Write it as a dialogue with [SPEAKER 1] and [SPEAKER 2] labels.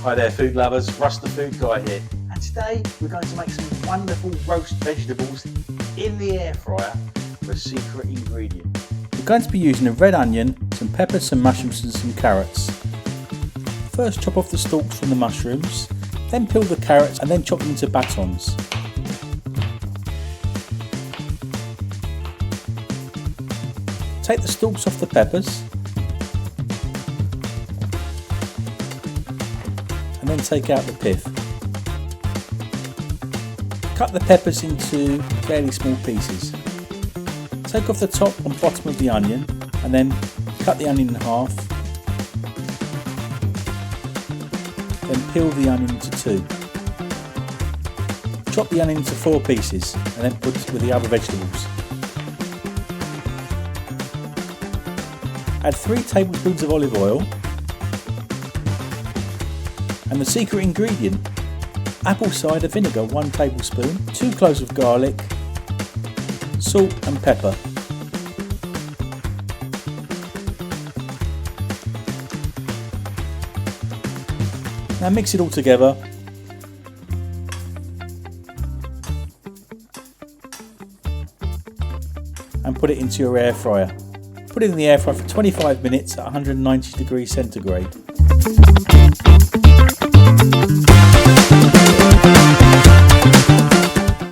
[SPEAKER 1] Hi there food lovers, Russ the Food Guy here, and today we're going to make some wonderful roast vegetables in the air fryer with a secret ingredient.
[SPEAKER 2] We're going to be using a red onion, some peppers, some mushrooms and some carrots. First chop off the stalks from the mushrooms, then peel the carrots and then chop them into batons. Take the stalks off the peppers and then take out the pith. Cut the peppers into fairly small pieces. Take off the top and bottom of the onion and then cut the onion in half. Then peel the onion into two. Chop the onion into 4 pieces and then put it with the other vegetables. Add 3 tablespoons of olive oil and the secret ingredient, apple cider vinegar 1 tablespoon, 2 cloves of garlic, salt and pepper. Now mix it all together and put it into your air fryer. Put it in the air fryer for 25 minutes at 190 degrees centigrade.